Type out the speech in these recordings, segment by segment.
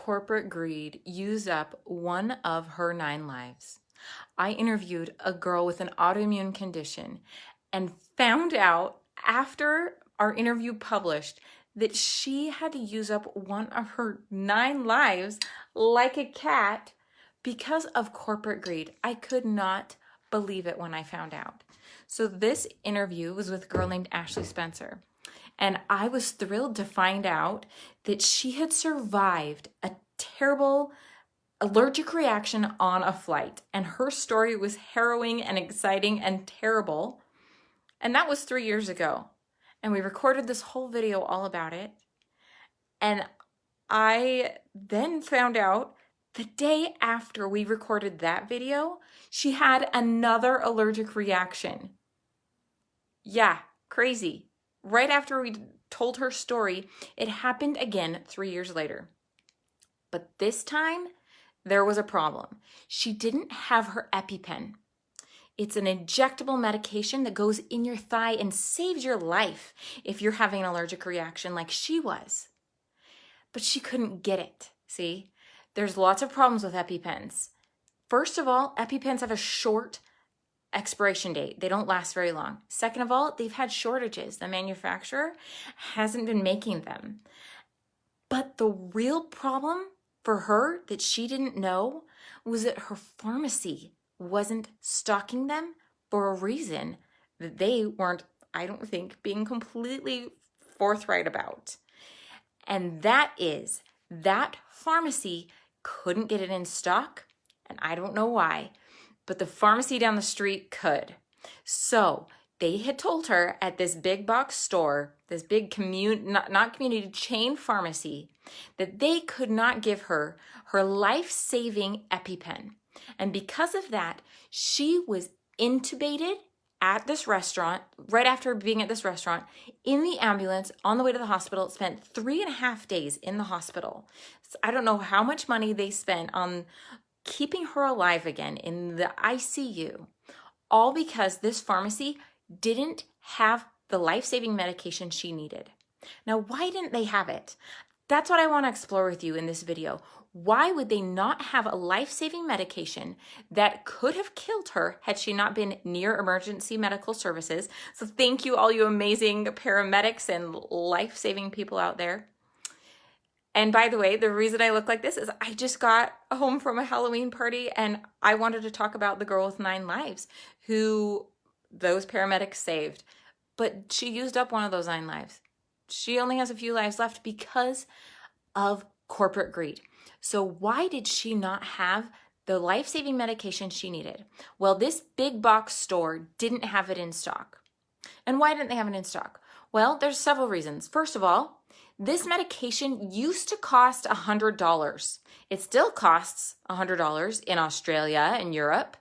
corporate greed used up one of her 9 lives. I interviewed a girl with an autoimmune condition and found out after our interview published that she had to use up one of her 9 lives like a cat because of corporate greed. I could not believe it when I found out. So this interview was with a girl named Ashley Spencer. And I was thrilled to find out that she had survived a terrible allergic reaction on a flight. And her story was harrowing and exciting and terrible. And that was 3 years ago. And we recorded this whole video all about it. And I then found out the day after we recorded that video, she had another allergic reaction. Yeah, crazy. Right after we told her story, it happened again 3 years later. But this time, there was a problem. She didn't have her EpiPen. It's an injectable medication that goes in your thigh and saves your life if you're having an allergic reaction like she was. But she couldn't get it, see? There's lots of problems with EpiPens. First of all, EpiPens have a short expiration date. They don't last very long. Second of all, they've had shortages. The manufacturer hasn't been making them. But the real problem for her that she didn't know was that her pharmacy wasn't stocking them for a reason that they weren't, I don't think, being completely forthright about. And that is that pharmacy couldn't get it in stock, and I don't know why. But the pharmacy down the street could. So they had told her at this big box store, this big not community chain pharmacy, that they could not give her her life-saving EpiPen. And because of that, she was intubated at this restaurant, right after being at this restaurant, in the ambulance, on the way to the hospital. Spent 3.5 days in the hospital. So I don't know how much money they spent on keeping her alive again in the ICU, all because this pharmacy didn't have the life-saving medication she needed. Now, why didn't they have it? That's what I want to explore with you in this video. Why would they not have a life-saving medication that could have killed her had she not been near emergency medical services? So thank you, all you amazing paramedics and life-saving people out there. And by the way, the reason I look like this is I just got home from a Halloween party and I wanted to talk about the girl with 9 lives who those paramedics saved. But she used up one of those 9 lives. She only has a few lives left because of corporate greed. So why did she not have the life-saving medication she needed? Well, this big box store didn't have it in stock. And why didn't they have it in stock? Well, there's several reasons. First of all, this medication used to cost $100. It still costs $100 in Australia and Europe,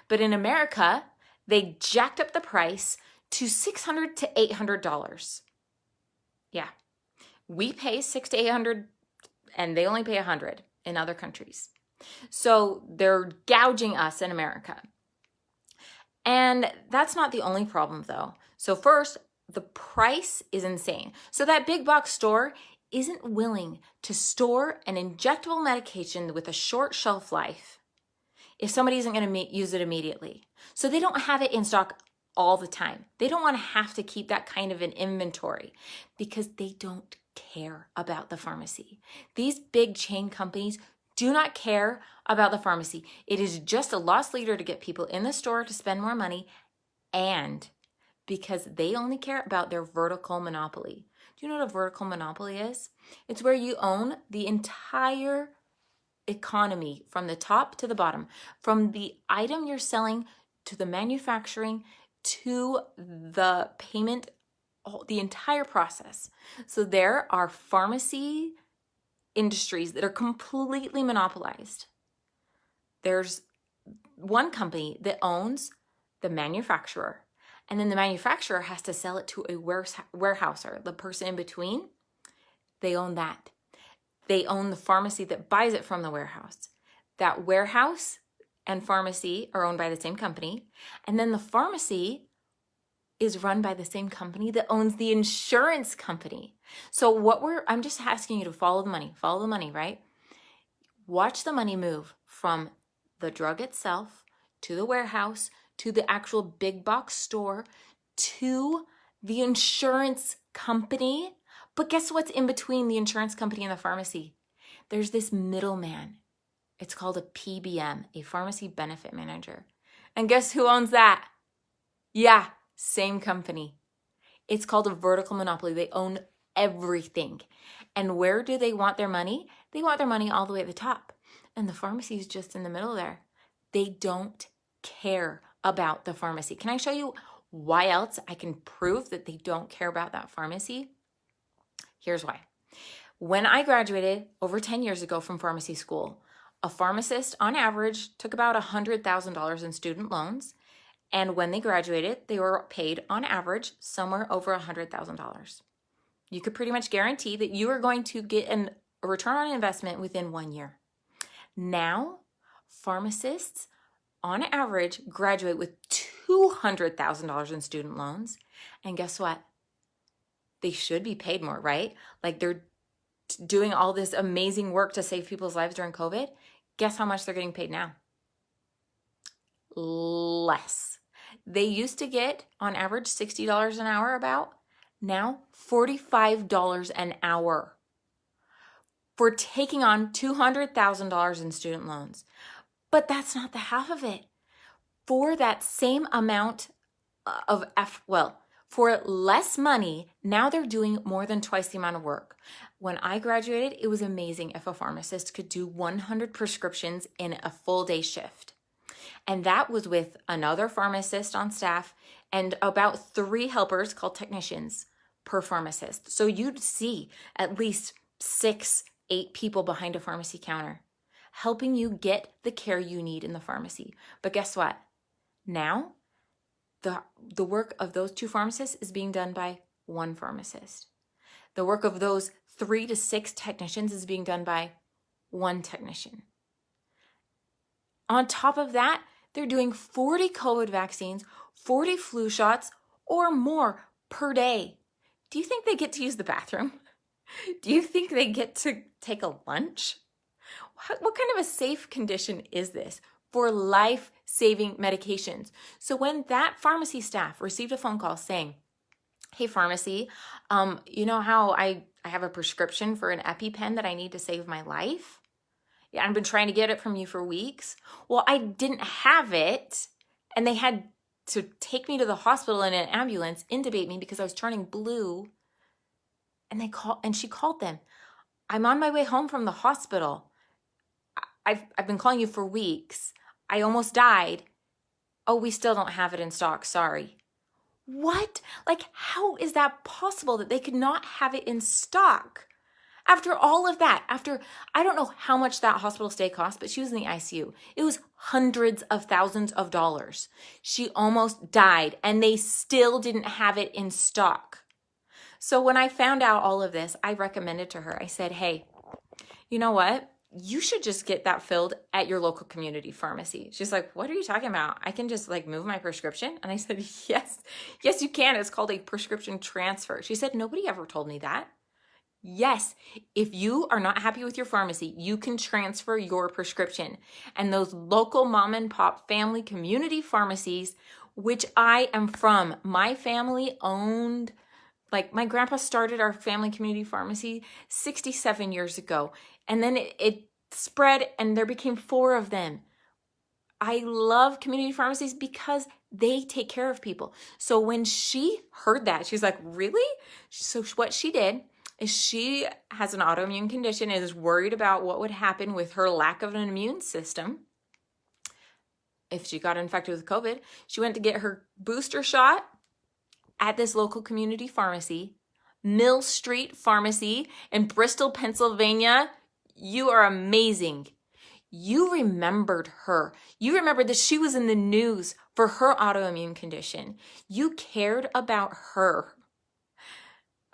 but in America, they jacked up the price to $600 to $800. Yeah, we pay $600 to $800, and they only pay $100 in other countries. So they're gouging us in America. And that's not the only problem, though. So first, the price is insane. So that big box store isn't willing to store an injectable medication with a short shelf life if somebody isn't going to use it immediately. So they don't have it in stock all the time. They don't want to have to keep that kind of an inventory because they don't care about the pharmacy. These big chain companies do not care about the pharmacy. It is just a loss leader to get people in the store to spend more money, and because they only care about their vertical monopoly. Do you know what a vertical monopoly is? It's where you own the entire economy from the top to the bottom, from the item you're selling to the manufacturing to the payment, the entire process. So there are pharmacy industries that are completely monopolized. There's one company that owns the manufacturer, and then the manufacturer has to sell it to a warehouser, the person in between. They own that. They own the pharmacy that buys it from the warehouse. That warehouse and pharmacy are owned by the same company. And then the pharmacy is run by the same company that owns the insurance company. So I'm just asking you to follow the money, right? Watch the money move from the drug itself to the warehouse, to the actual big box store, to the insurance company. But guess what's in between the insurance company and the pharmacy? There's this middleman. It's called a PBM, a pharmacy benefit manager. And guess who owns that? Yeah, same company. It's called a vertical monopoly. They own everything. And where do they want their money? They want their money all the way at the top. And the pharmacy is just in the middle there. They don't care about the pharmacy. Can I show you why else I can prove that they don't care about that pharmacy? Here's why. When I graduated over 10 years ago from pharmacy school, a pharmacist on average took about $100,000 in student loans. And when they graduated, they were paid on average somewhere over $100,000. You could pretty much guarantee that you are going to get a return on investment within 1 year. Now, pharmacists on average graduate with $200,000 in student loans. And guess what? They should be paid more, right? Like they're doing all this amazing work to save people's lives during COVID. Guess how much they're getting paid now? Less. They used to get on average $60 an hour about, now $45 an hour for taking on $200,000 in student loans. But that's not the half of it. For that same amount of for less money, now they're doing more than twice the amount of work. When I graduated, it was amazing if a pharmacist could do 100 prescriptions in a full day shift. And that was with another pharmacist on staff and about 3 helpers called technicians per pharmacist. So you'd see at least 6, 8 people behind a pharmacy counter helping you get the care you need in the pharmacy. But guess what? Now, the work of those 2 pharmacists is being done by 1 pharmacist. The work of those 3 to 6 technicians is being done by 1 technician. On top of that, they're doing 40 COVID vaccines, 40 flu shots, or more per day. Do you think they get to use the bathroom? Do you think they get to take a lunch? What kind of a safe condition is this for life-saving medications? So when that pharmacy staff received a phone call saying, hey, pharmacy, you know how I have a prescription for an EpiPen that I need to save my life? Yeah, I've been trying to get it from you for weeks. Well, I didn't have it, and they had to take me to the hospital in an ambulance, intubate me because I was turning blue. And she called them. I'm on my way home from the hospital. I've been calling you for weeks. I almost died. Oh, we still don't have it in stock. Sorry. What? Like, how is that possible that they could not have it in stock? After all of that, I don't know how much that hospital stay cost, but she was in the ICU. It was hundreds of thousands of dollars. She almost died, and they still didn't have it in stock. So when I found out all of this, I recommended to her. I said, hey, you know what? You should just get that filled at your local community pharmacy. She's like, what are you talking about? I can just move my prescription? And I said, yes, you can. It's called a prescription transfer. She said, nobody ever told me that. Yes, if you are not happy with your pharmacy, you can transfer your prescription. And those local mom and pop family community pharmacies, which I am from, my family owned, my grandpa started our family community pharmacy 67 years ago. And then it spread and there became 4 of them. I love community pharmacies because they take care of people. So when she heard that, she's like, really? So what she did is she has an autoimmune condition and is worried about what would happen with her lack of an immune system. If she got infected with COVID, she went to get her booster shot at this local community pharmacy, Mill Street Pharmacy in Bristol, Pennsylvania. You are amazing. You remembered her. You remembered that she was in the news for her autoimmune condition. You cared about her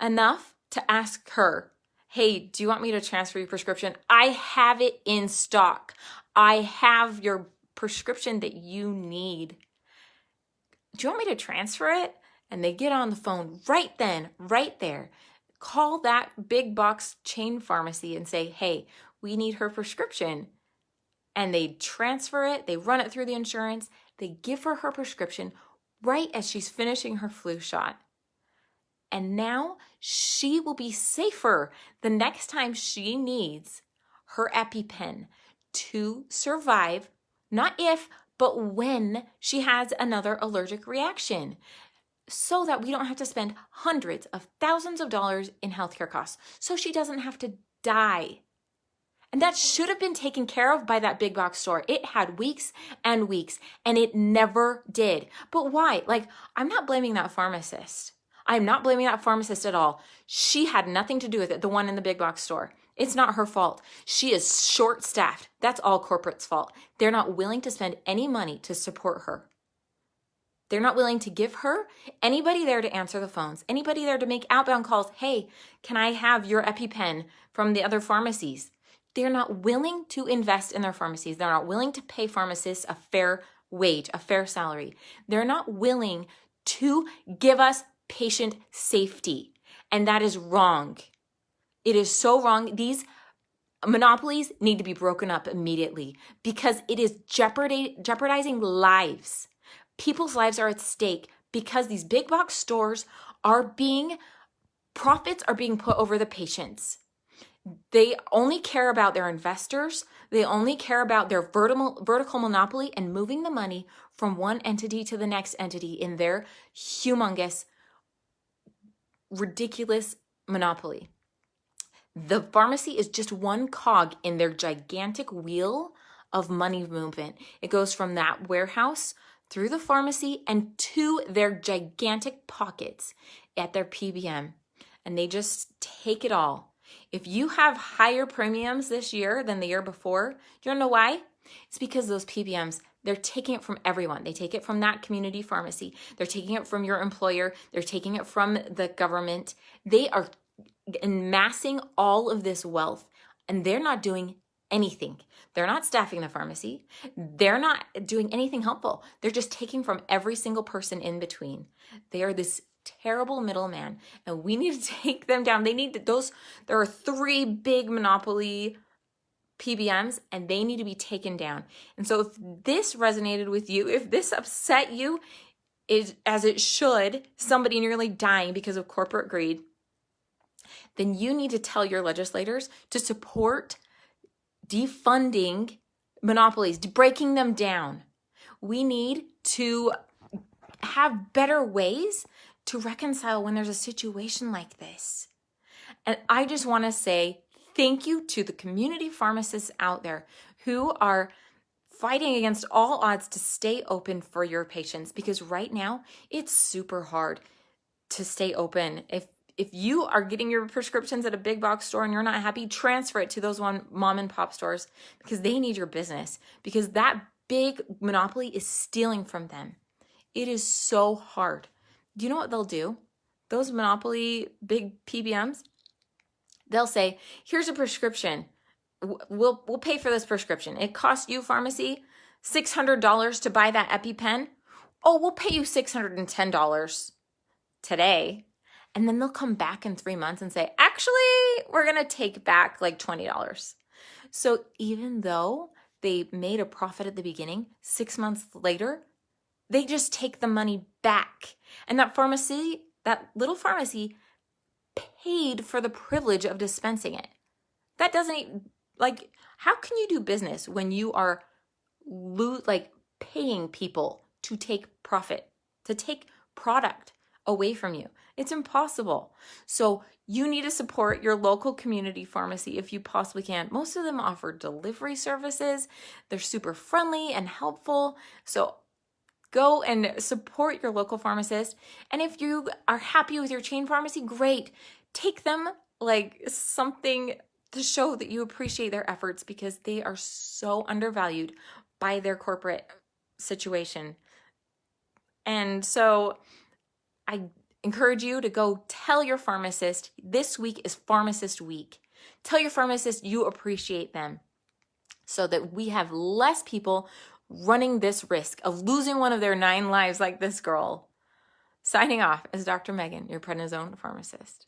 enough to ask her, hey, do you want me to transfer your prescription? I have it in stock. I have your prescription that you need. Do you want me to transfer it? And they get on the phone right then, right there, call that big box chain pharmacy and say, hey, we need her prescription. And they transfer it, they run it through the insurance, they give her her prescription right as she's finishing her flu shot. And now she will be safer the next time she needs her EpiPen to survive, not if, but when she has another allergic reaction, so that we don't have to spend hundreds of thousands of dollars in healthcare costs, so she doesn't have to die. And that should have been taken care of by that big box store. It had weeks and weeks, and it never did. But why? Like, I'm not blaming that pharmacist. I'm not blaming that pharmacist at all. She had nothing to do with it, the one in the big box store. It's not her fault. She is short-staffed. That's all corporate's fault. They're not willing to spend any money to support her. They're not willing to give her anybody there to answer the phones, anybody there to make outbound calls. Hey, can I have your EpiPen from the other pharmacies? They're not willing to invest in their pharmacies. They're not willing to pay pharmacists a fair wage, a fair salary. They're not willing to give us patient safety. And that is wrong. It is so wrong. These monopolies need to be broken up immediately because it is jeopardizing lives. People's lives are at stake because these big box stores profits are being put over the patients. They only care about their investors. They only care about their vertical monopoly and moving the money from one entity to the next entity in their humongous, ridiculous monopoly. The pharmacy is just one cog in their gigantic wheel of money movement. It goes from that warehouse through the pharmacy and to their gigantic pockets at their PBM. And they just take it all. If you have higher premiums this year than the year before, you don't know why? It's because those PBMs, they're taking it from everyone. They take it from that community pharmacy. They're taking it from your employer. They're taking it from the government. They are amassing all of this wealth, and they're not doing anything. They're not staffing the pharmacy. They're not doing anything helpful. They're just taking from every single person in between. They are this terrible middleman, and we need to take them down. There are 3 big monopoly PBMs, and they need to be taken down. And so if this resonated with you, if this upset you, as it should, somebody nearly dying because of corporate greed, then you need to tell your legislators to support defunding monopolies, breaking them down. We need to have better ways to reconcile when there's a situation like this. And I just want to say thank you to the community pharmacists out there who are fighting against all odds to stay open for your patients, because right now it's super hard to stay open. If you are getting your prescriptions at a big box store and you're not happy, transfer it to those one mom and pop stores, because they need your business, because that big monopoly is stealing from them. It is so hard. Do you know what they'll do? Those monopoly big PBMs, they'll say, here's a prescription. We'll pay for this prescription. It costs you, pharmacy, $600 to buy that EpiPen. Oh, we'll pay you $610 today. And then they'll come back in 3 months and say, actually, we're going to take back like $20. So even though they made a profit at the beginning, 6 months later, they just take the money back. And that pharmacy, that little pharmacy, paid for the privilege of dispensing it. That doesn't, how can you do business when you are paying people to take profit, to take product away from you? It's impossible. So you need to support your local community pharmacy if you possibly can. Most of them offer delivery services. They're super friendly and helpful. So go and support your local pharmacist. And if you are happy with your chain pharmacy, great. Take them like something to show that you appreciate their efforts, because they are so undervalued by their corporate situation. And so I encourage you to go tell your pharmacist, this week is Pharmacist Week. Tell your pharmacist you appreciate them, so that we have less people running this risk of losing one of their 9 lives like this girl. Signing off as Dr. Megan, your prednisone pharmacist.